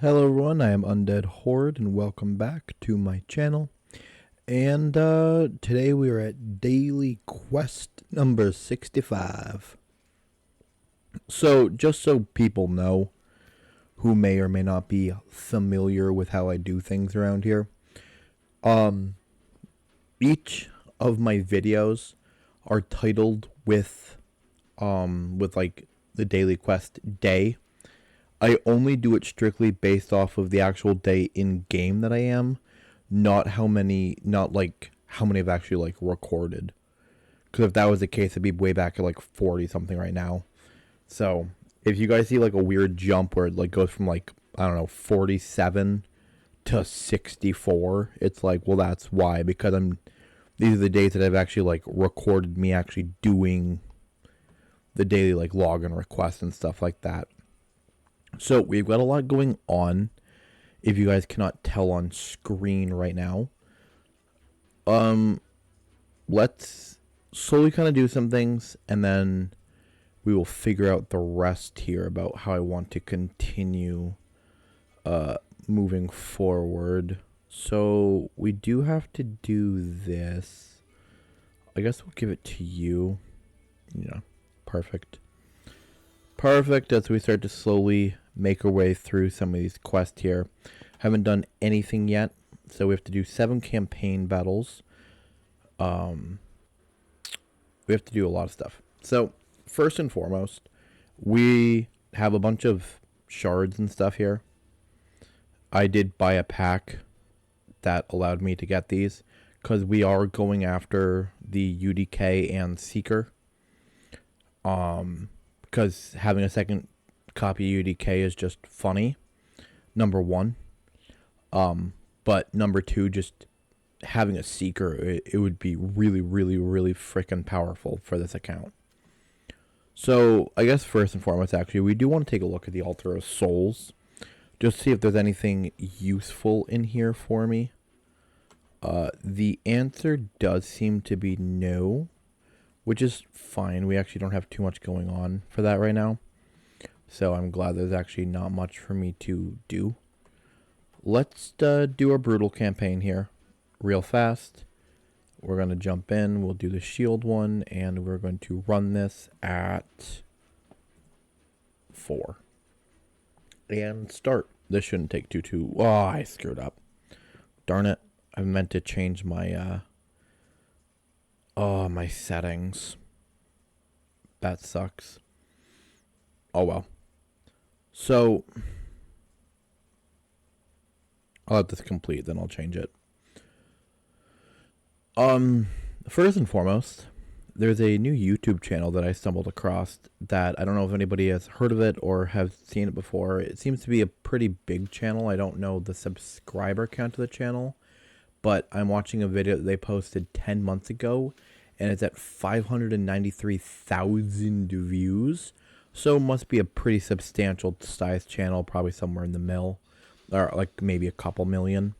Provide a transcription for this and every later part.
Hello everyone, I am Undead Horde and welcome back to my channel. And today we are at daily quest number 65. So just so people know who may or may not be familiar with how I do things around here, each of my videos are titled with like the daily quest day. I only do it strictly based off of the actual day in game that I am, not how many I've actually like recorded. Because if that was the case, I'd be way back at like 40 something right now. So if you guys see like a weird jump where it like goes from like, I don't know, 47 to 64, it's like, well, that's why, because these are the days that I've actually like recorded me actually doing the daily like login requests and stuff like that. So we've got a lot going on, if you guys cannot tell on screen right now. Let's slowly kind of do some things, and then we will figure out the rest here about how I want to continue moving forward. So we do have to do this. I guess we'll give it to you. Yeah, perfect. Perfect, as we start to slowly make our way through some of these quests here. Haven't done anything yet, so we have to do 7 campaign battles. We have to do a lot of stuff. So, first and foremost, we have a bunch of shards and stuff here. I did buy a pack that allowed me to get these, because we are going after the UDK and Seeker. Because having a second copy of UDK is just funny, number one. But number two, just having a Seeker, it would be really, really, really freaking powerful for this account. So I guess first and foremost, actually, we do want to take a look at the Altar of Souls, just see if there's anything useful in here for me. The answer does seem to be no, which is fine. We actually don't have too much going on for that right now. So I'm glad there's actually not much for me to do. Let's do our brutal campaign here real fast. We're going to jump in. We'll do the shield one, and we're going to run this at 4. And start. This shouldn't take too... Oh, I screwed up. Darn it. I meant to change my... my settings. That sucks. Oh well. So, I'll let this complete, then I'll change it. First and foremost, there's a new YouTube channel that I stumbled across that I don't know if anybody has heard of it or have seen it before. It seems to be a pretty big channel. I don't know the subscriber count of the channel, but I'm watching a video that they posted 10 months ago, and it's at 593,000 views. So it must be a pretty substantial size channel, probably somewhere in the mill, or like maybe a couple million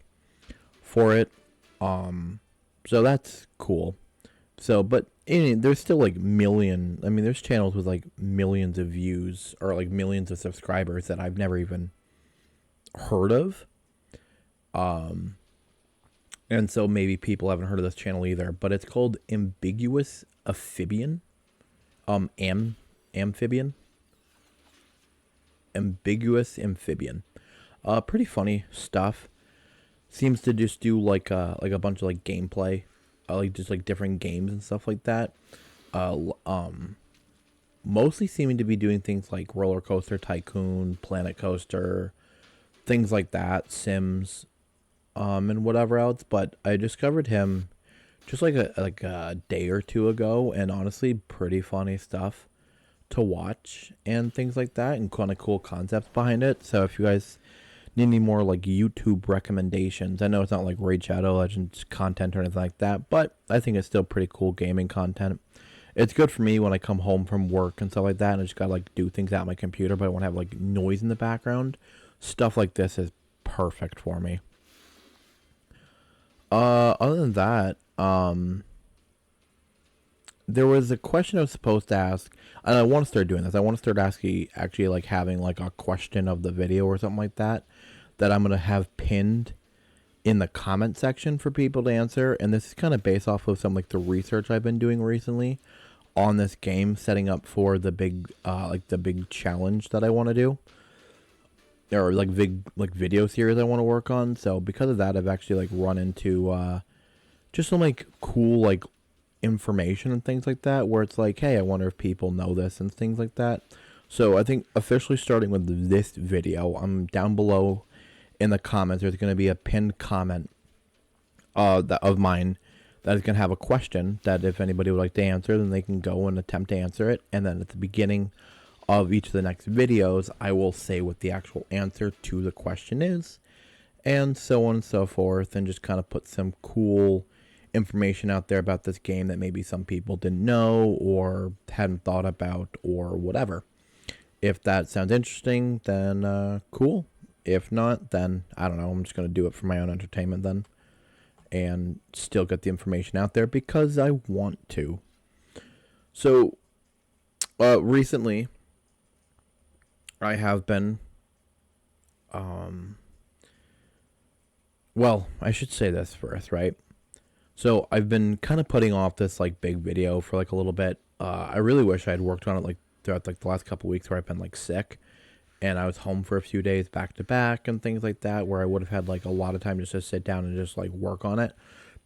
for it. So that's cool. So, but there's still like there's channels with like millions of views or like millions of subscribers that I've never even heard of. And so maybe people haven't heard of this channel either, but it's called Ambiguous Amphibian. Amphibian. Ambiguous Amphibian. Pretty funny stuff. Seems to just do like a bunch of like gameplay, like just like different games and stuff like that. Mostly seeming to be doing things like Roller Coaster Tycoon, Planet Coaster, things like that, Sims, and whatever else. But I discovered him just like a day or two ago, and honestly, pretty funny stuff to watch and things like that, and kind of cool concepts behind it. So if you guys need any more like YouTube recommendations, I know it's not like Raid Shadow Legends content or anything like that, but I think it's still pretty cool gaming content. It's good for me when I come home from work and stuff like that, and I just gotta like do things at my computer, but I want to have like noise in the background. Stuff like this is perfect for me. Other than that, there was a question I was supposed to ask, and I want to start doing this. I want to start asking, actually, like having like a question of the video or something like that, that I'm gonna have pinned in the comment section for people to answer. And this is kind of based off of some like the research I've been doing recently on this game, setting up for the big the big challenge that I want to do, or like big like video series I want to work on. So because of that, I've actually like run into just some like cool like information and things like that, where it's like, hey, I wonder if people know this and things like that. So I think officially starting with this video, I'm down below in the comments, there's going to be a pinned comment of mine that is going to have a question that if anybody would like to answer, then they can go and attempt to answer it. And then at the beginning of each of the next videos, I will say what the actual answer to the question is, and so on and so forth, and just kind of put some cool information out there about this game that maybe some people didn't know or hadn't thought about or whatever. If that sounds interesting, then cool. If not, then I don't know. I'm just going to do it for my own entertainment then, and still get the information out there because I want to. So, recently, I have been, well, I should say this first, right? So I've been kind of putting off this like big video for like a little bit. I really wish I had worked on it like throughout like the last couple weeks where I've been like sick, and I was home for a few days back to back and things like that, where I would have had like a lot of time just to sit down and just like work on it.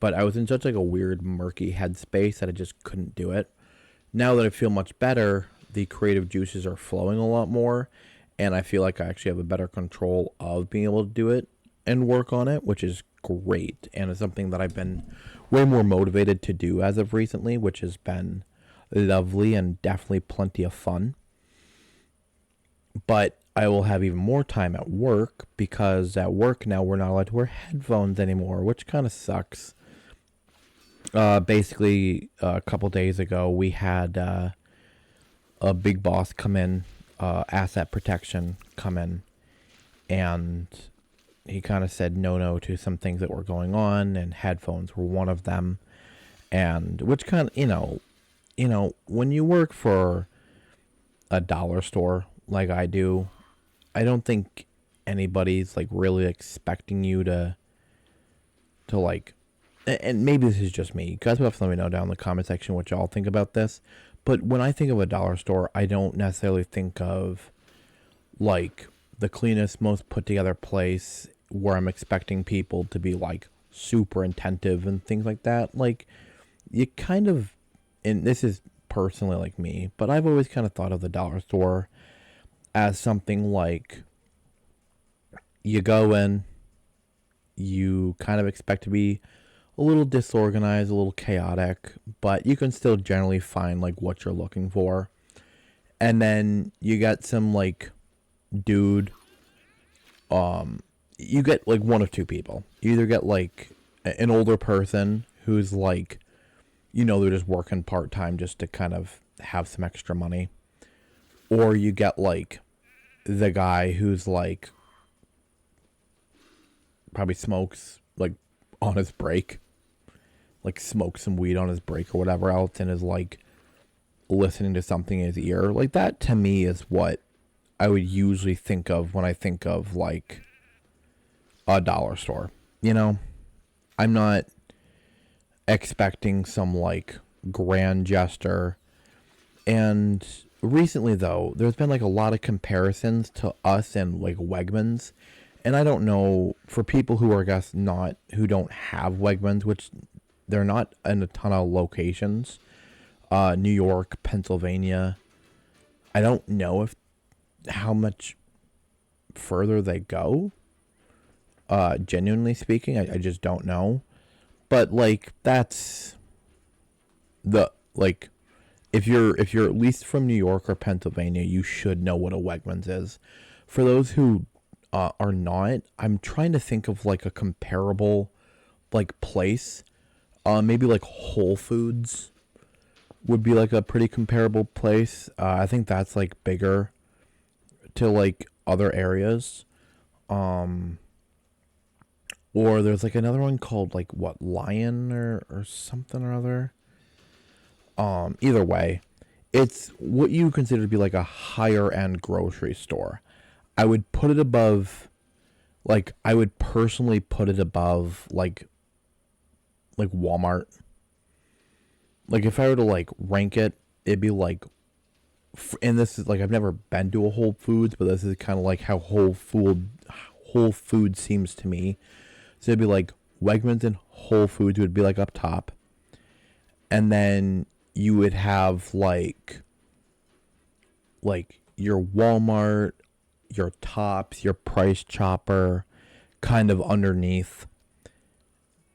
But I was in such like a weird murky headspace that I just couldn't do it. Now that I feel much better, the creative juices are flowing a lot more, and I feel like I actually have a better control of being able to do it and work on it, which is great, and it's something that I've been way more motivated to do as of recently, which has been lovely and definitely plenty of fun. But I will have even more time at work, because at work now we're not allowed to wear headphones anymore, which kind of sucks. Basically, a couple days ago, we had a big boss come in, asset protection come in, and he kind of said no to some things that were going on, and headphones were one of them. And which kind of, when you work for a dollar store like I do, I don't think anybody's like really expecting you to like, and maybe this is just me. You guys will have to let me know down in the comment section what y'all think about this. But when I think of a dollar store, I don't necessarily think of like the cleanest, most put together place where I'm expecting people to be like super attentive and things like that. Like, you kind of, and this is personally like me, but I've always kind of thought of the dollar store as something like, you go in, you kind of expect to be a little disorganized, a little chaotic, but you can still generally find like what you're looking for. And then you get some like dude, you get like one of two people. You either get like an older person who's like, they're just working part-time just to kind of have some extra money, or you get like the guy who's like probably smokes like on his break, like smokes some weed on his break or whatever else, and is like listening to something in his ear. Like, that to me is what I would usually think of when I think of like a dollar store. I'm not expecting some like grand gesture. And recently though, there's been like a lot of comparisons to us and like Wegmans. And I don't know, for people who are, I guess, who don't have Wegmans, which they're not in a ton of locations, New York, Pennsylvania, I don't know if how much further they go. Genuinely speaking, I just don't know. But like, that's the like, if you're at least from New York or Pennsylvania, you should know what a Wegmans is. For those who are not, I'm trying to think of like a comparable like place. Maybe like Whole Foods would be like a pretty comparable place. I think that's like bigger to like other areas. Or there's like another one called like what, Lion or something or other. Either way, it's what you consider to be like a higher end grocery store. I would put it above, like, I would personally put it above like Walmart. Like, if I were to like rank it, it'd be like, and this is like, I've never been to a Whole Foods, but this is kind of like how Whole Food seems to me. So it'd be like Wegmans and Whole Foods would be like up top, and then you would have like your Walmart, your Tops, your Price Chopper, kind of underneath,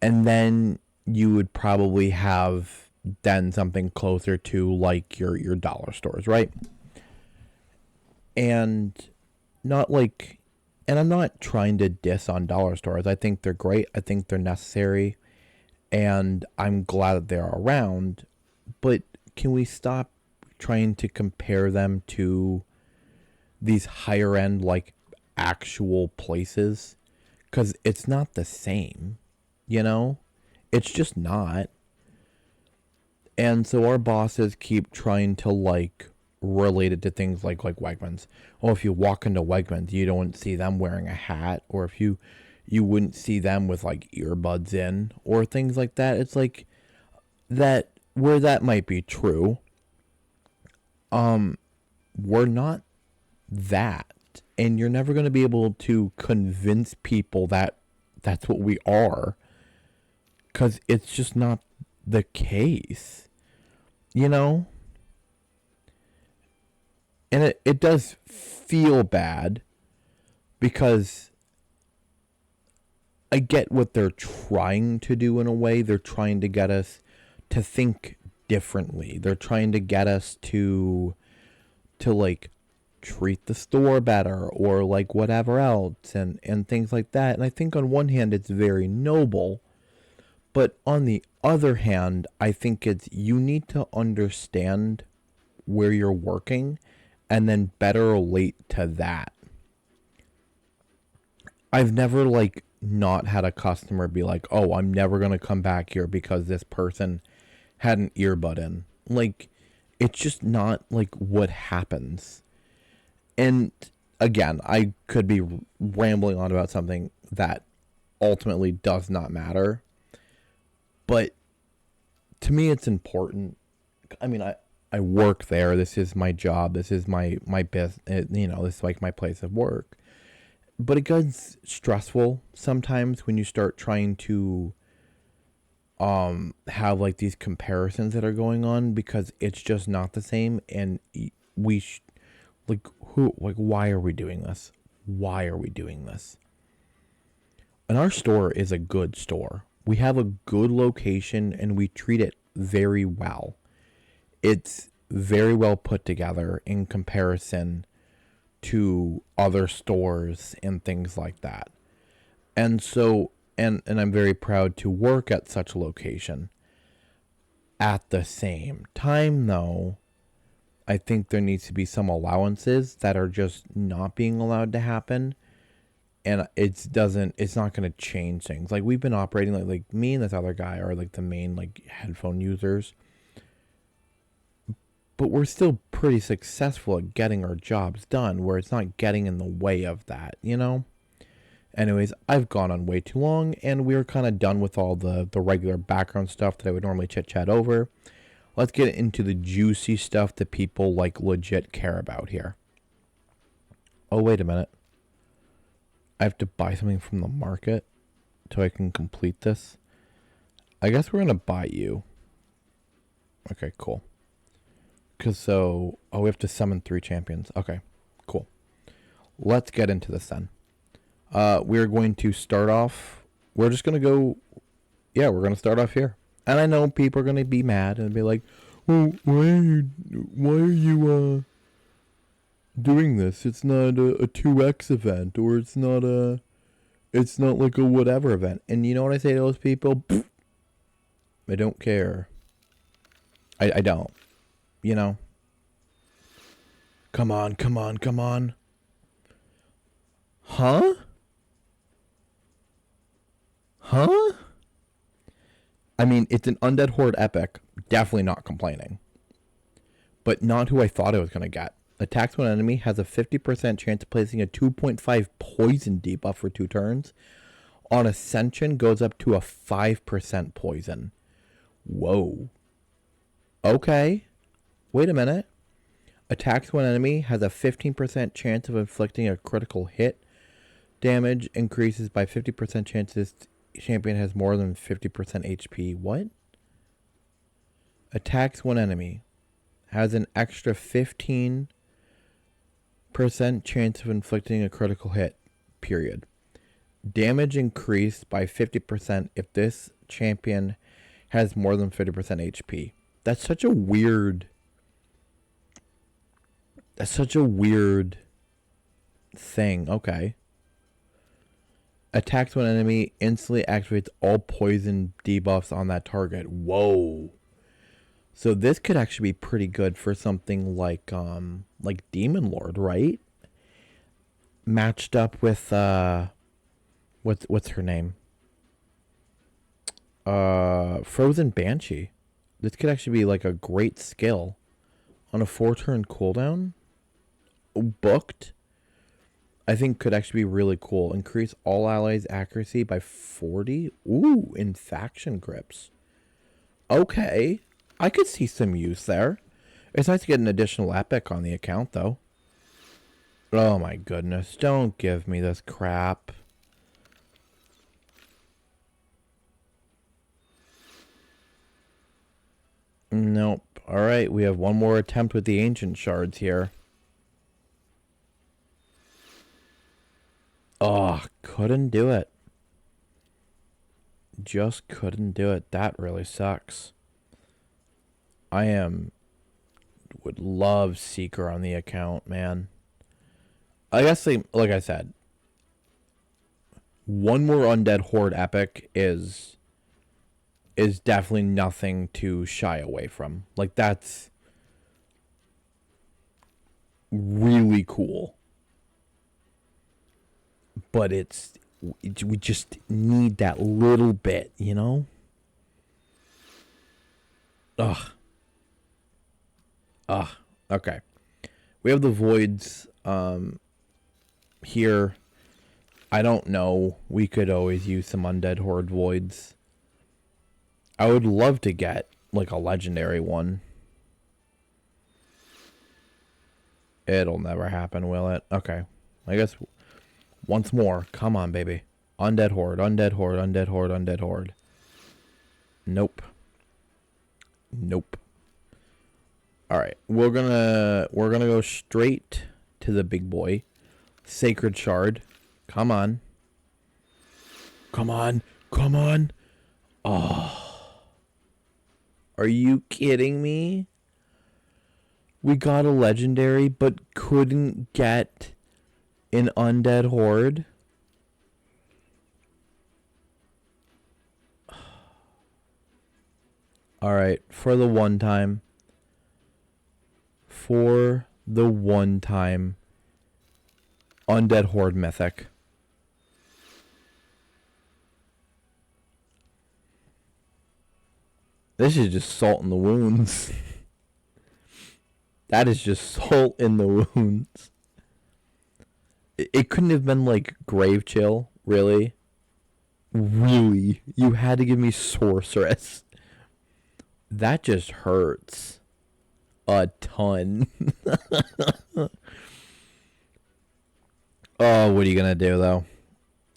and then you would probably have then something closer to like your dollar stores, right? And not like, and I'm not trying to diss on dollar stores. I think they're great. I think they're necessary, and I'm glad that they're around. But can we stop trying to compare them to these higher end like actual places? Because it's not the same, you know? It's just not. And so our bosses keep trying to like relate it to things like Wegmans. Oh, if you walk into Wegmans, you don't see them wearing a hat, or if you wouldn't see them with like earbuds in or things like that. It's like that, where that might be true. We're not that, and you're never going to be able to convince people that that's what we are, because it's just not the case, you know? And it does feel bad, because I get what they're trying to do in a way. They're trying to get us to think differently. They're trying to get us to like treat the store better, or like whatever else, and things like that. And I think on one hand it's very noble, but on the other hand, I think it's, you need to understand where you're working and then better relate to that. I've never like not had a customer be like, "Oh, I'm never going to come back here because this person had an earbud in." Like, it's just not like what happens. And again, I could be rambling on about something that ultimately does not matter. But to me, it's important. I mean, I work there. This is my job. This is my business. You know, this is like my place of work. But it gets stressful sometimes when you start trying to have like these comparisons that are going on, because it's just not the same. And like, why are we doing this? Why are we doing this? And our store is a good store. We have a good location and we treat it very well. It's very well put together in comparison to other stores and things like that. And so, and I'm very proud to work at such a location. At the same time, though, I think there needs to be some allowances that are just not being allowed to happen. And it's not going to change things. Like, we've been operating like me and this other guy are like the main like headphone users. But we're still pretty successful at getting our jobs done, where it's not getting in the way of that, you know? Anyways, I've gone on way too long, and we're kind of done with all the regular background stuff that I would normally chit-chat over. Let's get into the juicy stuff that people like legit care about here. Oh, wait a minute. I have to buy something from the market so I can complete this. I guess we're going to buy you. Okay, cool. Oh, we have to summon 3 champions. Okay, cool. Let's get into this then. We're going to start off. We're just going to go. Yeah, we're going to start off here. And I know people are going to be mad and be like, "Well, why are you doing this? It's not a 2x event, or it's not like a whatever event." And you know what I say to those people? I don't care. I don't. You know? Come on. Huh? I mean, it's an Undead Horde epic. Definitely not complaining. But not who I thought I was going to get. Attacks one enemy, has a 50% chance of placing a 2.5 poison debuff for 2 turns. On Ascension, goes up to a 5% poison. Whoa. Okay. Wait a minute. Attacks one enemy, has a 15% chance of inflicting a critical hit. Damage increases by 50% chance this champion has more than 50% HP. What? Attacks one enemy, has an extra 15% chance of inflicting a critical hit. Period. Damage increased by 50% if this champion has more than 50% HP. That's such a weird... That's such a weird thing. Okay. Attacks one enemy, instantly activates all poison debuffs on that target. Whoa. So this could actually be pretty good for something like Demon Lord, right? Matched up with what's her name? Frozen Banshee. This could actually be like a great skill on a 4-turn cooldown. Booked, I think could actually be really cool. Increase all allies' accuracy by 40. Ooh, in faction grips. Okay, I could see some use there. It's nice to get an additional epic on the account, though. Oh my goodness, don't give me this crap. Nope. Alright, we have one more attempt with the ancient shards here. Oh, couldn't do it. Just couldn't do it. That really sucks. Would love Seeker on the account, man. I guess, like I said, one more Undead Horde epic is definitely nothing to shy away from. Like, that's really cool. But we just need that little bit, you know? Ugh. Okay. We have the voids here. I don't know. We could always use some Undead Horde voids. I would love to get like a legendary one. It'll never happen, will it? Okay. I guess once more. Come on, baby. Undead Horde, Undead Horde, Undead Horde, Undead Horde. Nope. Nope. Alright. We're gonna go straight to the big boy. Sacred Shard. Come on. Come on. Come on. Oh. Are you kidding me? We got a legendary, but couldn't get an Undead Horde. Alright, for the one time. For the one time. Undead Horde Mythic. This is just salt in the wounds. That is just salt in the wounds. It couldn't have been like Grave Chill, really? Really? You had to give me Sorceress. That just hurts. A ton. Oh, what are you gonna do, though?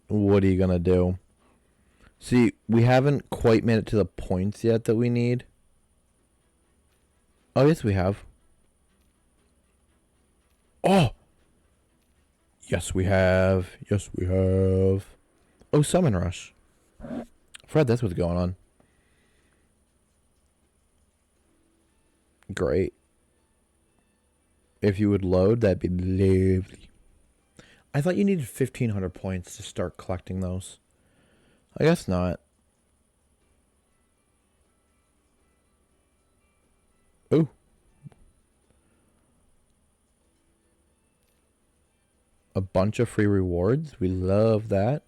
What are you gonna do? See, we haven't quite made it to the points yet that we need. Oh, yes, we have. Oh! Yes, we have. Yes, we have. Oh, Summon Rush. Fred, that's what's going on. Great. If you would load, that'd be lovely. I thought you needed 1,500 points to start collecting those. I guess not. Ooh. A bunch of free rewards. We love that.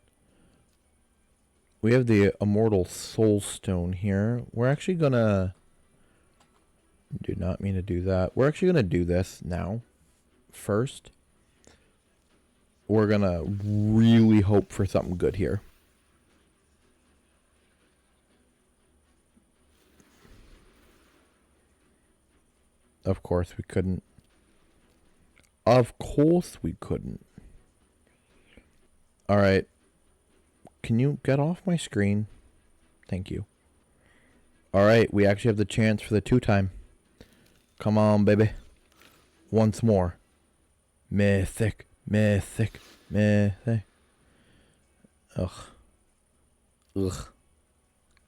We have the Immortal Soul Stone here. We're actually gonna... Do not mean to do that. We're actually gonna do this now. First. We're gonna really hope for something good here. Of course we couldn't. Of course we couldn't. Alright. Can you get off my screen? Thank you. Alright, we actually have the chance for the 2-time. Come on, baby. Once more. Mythic, mythic, mythic. Ugh. Ugh.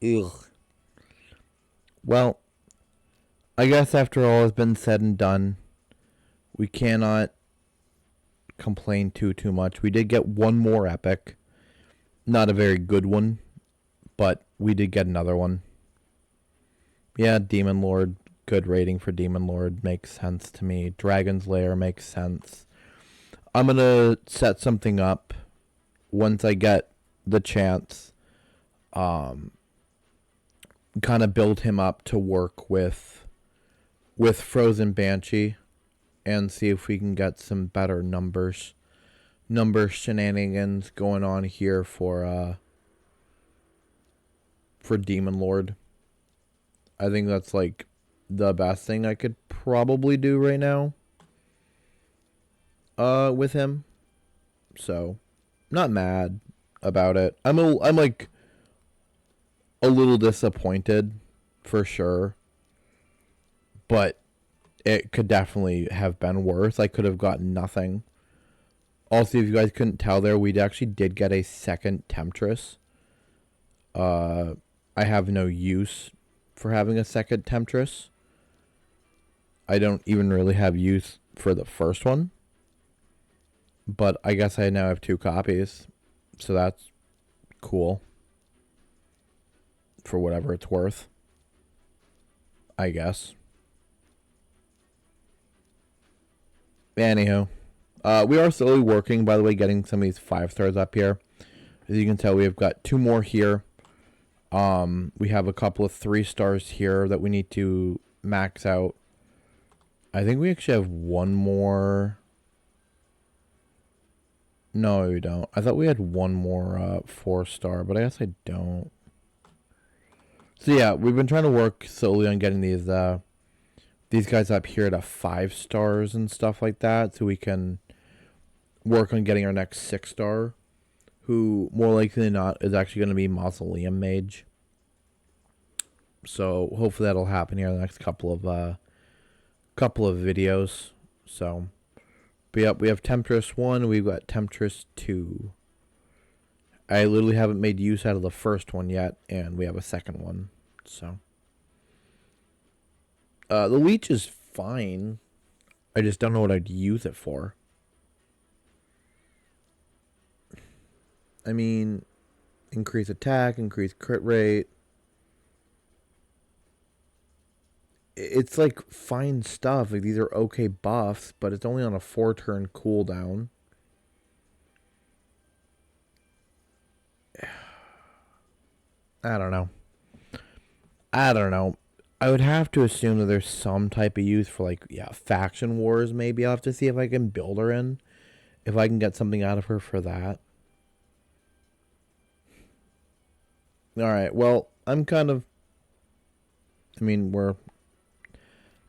Ugh. Well, I guess after all has been said and done, we cannot complain too much. We did get one more epic. Not a very good one, but we did get another one. Yeah, Demon Lord. Good rating for Demon Lord. Makes sense to me. Dragon's Lair makes sense. I'm going to set something up once I get the chance. Kind of build him up to work with Frozen Banshee and see if we can get some better number shenanigans going on here for Demon Lord. I think that's like the best thing I could probably do right now with him. So, not mad about it. I'm like a little disappointed for sure. But it could definitely have been worse. I could have gotten nothing. Also, if you guys couldn't tell there, we actually did get a second Temptress. I have no use for having a second Temptress. I don't even really have use for the first one. But I guess I now have 2 copies. So that's cool. For whatever it's worth. I guess. Anyhow. We are slowly working, by the way, getting some of these 5 stars up here. As you can tell, we have got 2 more here. We have a couple of 3 stars here that we need to max out. I think we actually have 1 more. No, we don't. I thought we had 1 more 4-star, but I guess I don't. So yeah, we've been trying to work slowly on getting these guys up here to 5 stars and stuff like that, so we can work on getting our next 6-star, who more likely than not is actually going to be Mausoleum Mage. So hopefully that'll happen here in the next couple of videos. So, but yep, we have Temptress 1, we've got Temptress 2. I literally haven't made use out of the first one yet, and we have a second one. So, the leech is fine. I just don't know what I'd use it for. I mean, increase attack, increase crit rate. It's like fine stuff. Like, these are okay buffs, but it's only on a 4-turn cooldown. I don't know. I would have to assume that there's some type of use for, like, yeah, faction wars maybe. I'll have to see if I can build her in. If I can get something out of her for that. Alright, well, I'm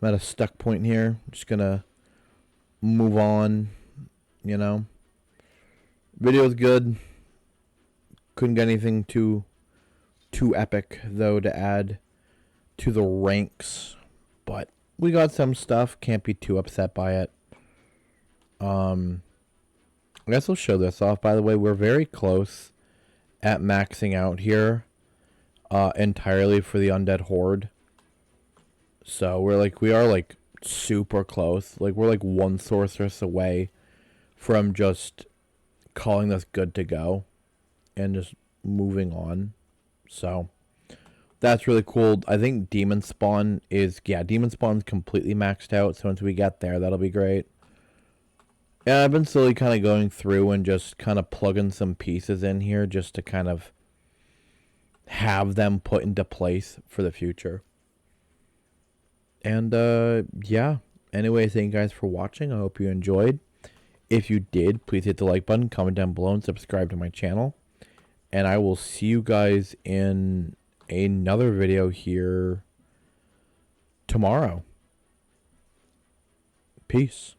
at a stuck point here. I'm just gonna move on, you know. Video's good. Couldn't get anything too epic, though, to add to the ranks. But we got some stuff. Can't be too upset by it. I guess I'll show this off. By the way, we're very close at maxing out here entirely for the Undead Horde. So we are like super close. Like, we're like 1 sorceress away from just calling this good to go and just moving on. So that's really cool. I think Demon Spawn's completely maxed out. So once we get there, that'll be great. Yeah, I've been slowly kind of going through and just kind of plugging some pieces in here just to kind of have them put into place for the future. And yeah. Anyway, thank you guys for watching. I hope you enjoyed. If you did, please hit the like button, comment down below, and subscribe to my channel. And I will see you guys in another video here tomorrow. Peace.